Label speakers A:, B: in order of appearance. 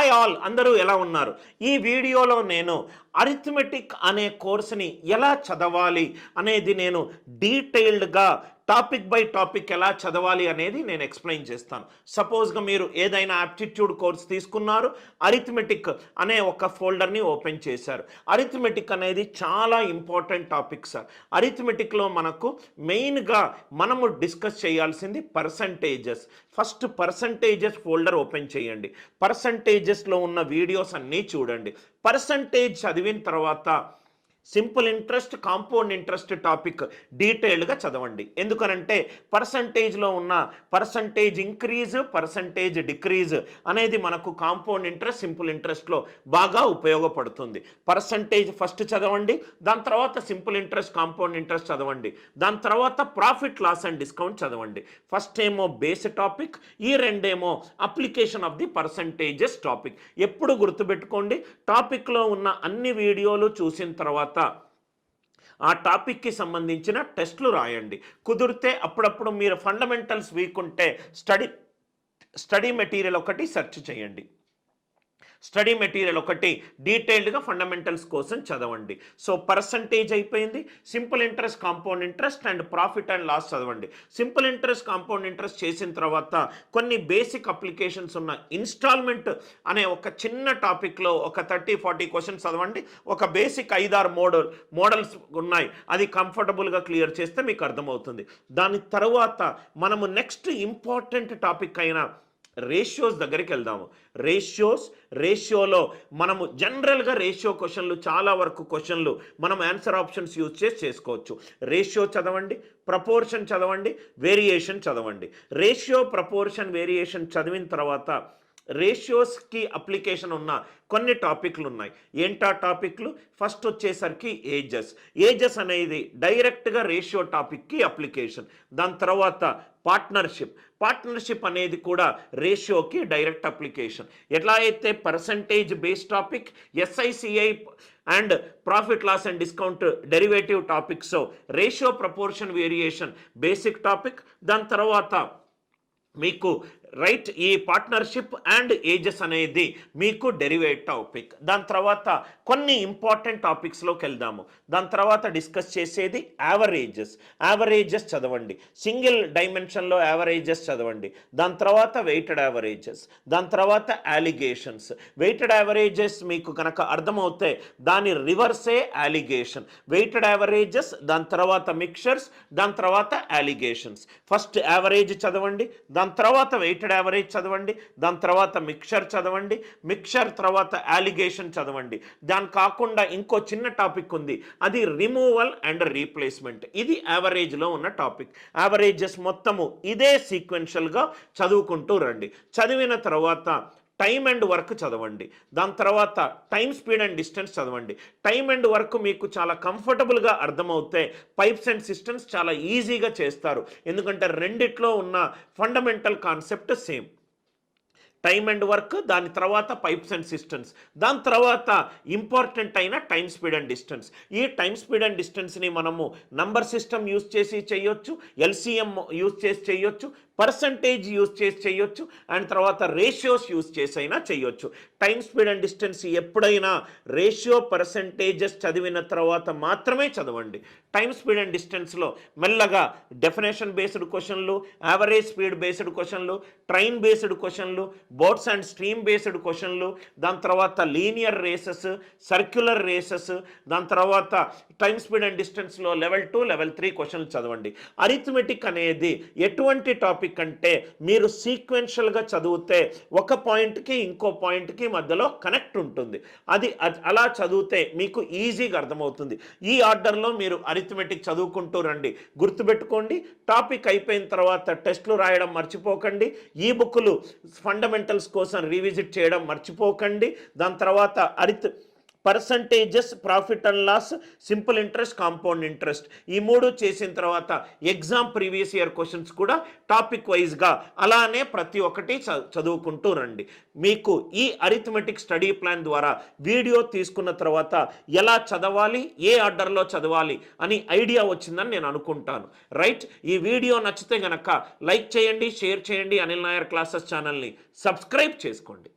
A: Hi all, అందరూ ఎలా ఉన్నారు? ఈ వీడియోలో నేను అరిథమెటిక్ అనే కోర్సుని ఎలా చదవాలి అనేది నేను డీటెయిల్డ్గా టాపిక్ బై టాపిక్ ఎలా చదవాలి అనేది నేను ఎక్స్ప్లెయిన్ చేస్తాను. సపోజ్గా మీరు ఏదైనా యాప్టిట్యూడ్ కోర్స్ తీసుకున్నారు, అరిథమెటిక్ అనే ఒక ఫోల్డర్ని ఓపెన్ చేశారు. అరిథమెటిక్ అనేది చాలా ఇంపార్టెంట్ టాపిక్ సార్. అరిథమెటిక్లో మనకు మెయిన్గా మనము డిస్కస్ చేయాల్సింది percentages. First percentages folder open చేయండి. పర్సంటేజెస్లో ఉన్న వీడియోస్ అన్నీ చూడండి. పర్సంటేజ్ చదివిన తర్వాత simple interest, compound interest topic డీటెయిల్డ్గా చదవండి. ఎందుకనంటే పర్సంటేజ్లో ఉన్న పర్సంటేజ్ ఇంక్రీజ్, పర్సంటేజ్ డిక్రీజ్ అనేది మనకు కాంపౌండ్ ఇంట్రెస్ట్, సింపుల్ ఇంట్రెస్ట్లో బాగా ఉపయోగపడుతుంది. పర్సంటేజ్ ఫస్ట్ చదవండి, దాని తర్వాత సింపుల్ ఇంట్రెస్ట్, కాంపౌండ్ ఇంట్రెస్ట్ చదవండి, దాని తర్వాత ప్రాఫిట్ లాస్ అండ్ డిస్కౌంట్ చదవండి. ఫస్ట్ ఏమో బేస్ టాపిక్, ఈ రెండేమో application of the percentages topic. ఎప్పుడు గుర్తుపెట్టుకోండి, టాపిక్లో ఉన్న అన్ని వీడియోలు చూసిన తర్వాత ఆ టాపిక్కి సంబంధించిన టెస్ట్లు రాయండి. కుదిరితే అప్పుడప్పుడు మీరు ఫండమెంటల్స్ వీక్ ఉంటే స్టడీ మెటీరియల్ ఒకటి సెర్చ్ చేయండి. స్టడీ మెటీరియల్ ఒకటి డీటెయిల్డ్గా ఫండమెంటల్స్ కోసం చదవండి. సో పర్సంటేజ్ అయిపోయింది. Simple interest, compound interest and profit and loss చదవండి. సింపుల్ ఇంట్రెస్ట్, కాంపౌండ్ ఇంట్రెస్ట్ చేసిన తర్వాత కొన్ని బేసిక్ అప్లికేషన్స్ ఉన్న ఇన్స్టాల్మెంట్ అనే ఒక చిన్న టాపిక్లో ఒక 30-40 క్వశ్చన్స్ చదవండి. ఒక బేసిక్ 5-6 మోడల్స్ ఉన్నాయి, అది కంఫర్టబుల్గా క్లియర్ చేస్తే మీకు అర్థమవుతుంది. దాని తర్వాత మనము నెక్స్ట్ ఇంపార్టెంట్ టాపిక్ అయిన రేషియోస్ దగ్గరికి వెళ్దాము. రేషియోలో మనము జనరల్గా రేషియో క్వశ్చన్లు, చాలా వరకు క్వశ్చన్లు మనం ఆన్సర్ ఆప్షన్స్ యూజ్ చేసి చేసుకోవచ్చు. రేషియో చదవండి, ప్రపోర్షన్ చదవండి, వేరియేషన్ చదవండి. రేషియో, ప్రపోర్షన్, వేరియేషన్ చదివిన తర్వాత రేషియోస్కి అప్లికేషన్ ఉన్న కొన్ని టాపిక్లు ఉన్నాయి. ఏంటా టాపిక్లు? ఫస్ట్ వచ్చేసరికి ఏజెస్ అనేది డైరెక్ట్గా రేషియో టాపిక్కి అప్లికేషన్. దాని తర్వాత పార్ట్నర్షిప్ అనేది కూడా రేషియోకి డైరెక్ట్ అప్లికేషన్. ఎట్లా అయితే percentage base topic, SI CI and profit loss and discount derivative topics, ratio, proportion, variation basic topic. దాని తర్వాత మీకు ఈ పార్ట్నర్షిప్ అండ్ ఏజెస్ అనేది మీకు డెరివేటివ్ టాపిక్. దాని తర్వాత కొన్ని ఇంపార్టెంట్ టాపిక్స్లోకి వెళ్దాము. దాని తర్వాత డిస్కస్ చేసేది యావరేజెస్ చదవండి. సింగిల్ డైమెన్షన్లో యావరేజెస్ చదవండి. దాని తర్వాత వెయిటెడ్ యావరేజెస్, దాని తర్వాత అలిగేషన్స్. వెయిటెడ్ యావరేజెస్ మీకు కనుక అర్థమవుతే దాని రివర్సే అలిగేషన్. వెయిటెడ్ యావరేజెస్, దాని తర్వాత మిక్చర్స్, దాని తర్వాత అలిగేషన్స్. ఫస్ట్ యావరేజ్ చదవండి, దాని తర్వాత వెయిటెడ్ యావరేజ్ చదవండి, దాని తర్వాత మిక్చర్ తర్వాత అలిగేషన్ చదవండి. దాని కాకుండా ఇంకో చిన్న టాపిక్ ఉంది, అది రిమూవల్ అండ్ రీప్లేస్మెంట్. ఇది యావరేజ్లో ఉన్న టాపిక్. యావరేజెస్ మొత్తము ఇదే సీక్వెన్షియల్గా చదువుకుంటూ రండి. చదివిన తర్వాత టైమ్ అండ్ వర్క్ చదవండి. దాని తర్వాత టైమ్, స్పీడ్ అండ్ డిస్టెన్స్ చదవండి. టైమ్ అండ్ వర్క్ మీకు చాలా కంఫర్టబుల్గా అర్థమవుతే పైప్స్ అండ్ సిస్టమ్స్ చాలా ఈజీగా చేస్తారు. ఎందుకంటే రెండిట్లో ఉన్న fundamental concept same. Time and work, దాని తర్వాత పైప్స్ అండ్ సిస్టమ్స్, దాని తర్వాత ఇంపార్టెంట్ అయిన టైమ్, స్పీడ్ అండ్ డిస్టెన్స్. ఈ టైమ్, స్పీడ్ అండ్ డిస్టెన్స్ని మనము నంబర్ సిస్టమ్ యూజ్ చేసి చేయొచ్చు, ఎల్సిఎం యూజ్ చేసి చేయొచ్చు, పర్సంటేజ్ యూజ్ చేసి చేయొచ్చు, అండ్ తర్వాత రేషియోస్ యూజ్ చేసి అయినా చేయొచ్చు. టైమ్, స్పీడ్ అండ్ డిస్టెన్స్ ఎప్పుడైనా రేషియో, పర్సంటేజెస్ చదివిన తర్వాత మాత్రమే చదవండి. టైమ్, స్పీడ్ అండ్ డిస్టెన్స్లో మెల్లగా డెఫినేషన్ బేస్డ్ క్వశ్చన్లు, యావరేజ్ స్పీడ్ బేస్డ్ క్వశ్చన్లు, ట్రైన్ బేస్డ్ క్వశ్చన్లు, బోట్స్ అండ్ స్ట్రీమ్ బేస్డ్ క్వశ్చన్లు, దాని తర్వాత లీనియర్ రేసెస్, సర్క్యులర్ రేసెస్, దాని తర్వాత టైమ్, స్పీడ్ అండ్ డిస్టెన్స్లో లెవెల్ 2, లెవెల్ 3 క్వశ్చన్లు చదవండి. అరిథమెటిక్ అనేది ఎటువంటి టాపిక్ అంటే మీరు సీక్వెన్షియల్గా చదివితే ఒక పాయింట్కి ఇంకో పాయింట్కి మధ్యలో కనెక్ట్ ఉంటుంది. అది అలా చదివితే మీకు ఈజీగా అర్థమవుతుంది. ఈ ఆర్డర్లో మీరు అరిథమెటిక్ చదువుకుంటూ రండి. గుర్తుపెట్టుకోండి, టాపిక్ అయిపోయిన తర్వాత టెస్ట్లు రాయడం మర్చిపోకండి. ఈ బుక్లు ఫండమెంటల్స్ కోసం రీవిజిట్ చేయడం మర్చిపోకండి. దాని తర్వాత percentages, profit and loss, simple interest, compound interest, ఈ 3 చేసిన తర్వాత ఎగ్జామ్ ప్రీవియస్ ఇయర్ క్వశ్చన్స్ కూడా టాపిక్ వైజ్గా అలానే ప్రతి ఒక్కటి చదువుకుంటూ రండి. మీకు ఈ అరిథమెటిక్ స్టడీ ప్లాన్ ద్వారా వీడియో తీసుకున్న తర్వాత ఎలా చదవాలి, ఏ ఆర్డర్లో చదవాలి అని ఐడియా వచ్చిందని నేను అనుకుంటాను. రైట్, ఈ వీడియో నచ్చితే గనక లైక్ చేయండి, షేర్ చేయండి, అనిల్ నాయర్ క్లాసెస్ ఛానల్ని సబ్స్క్రైబ్ చేసుకోండి.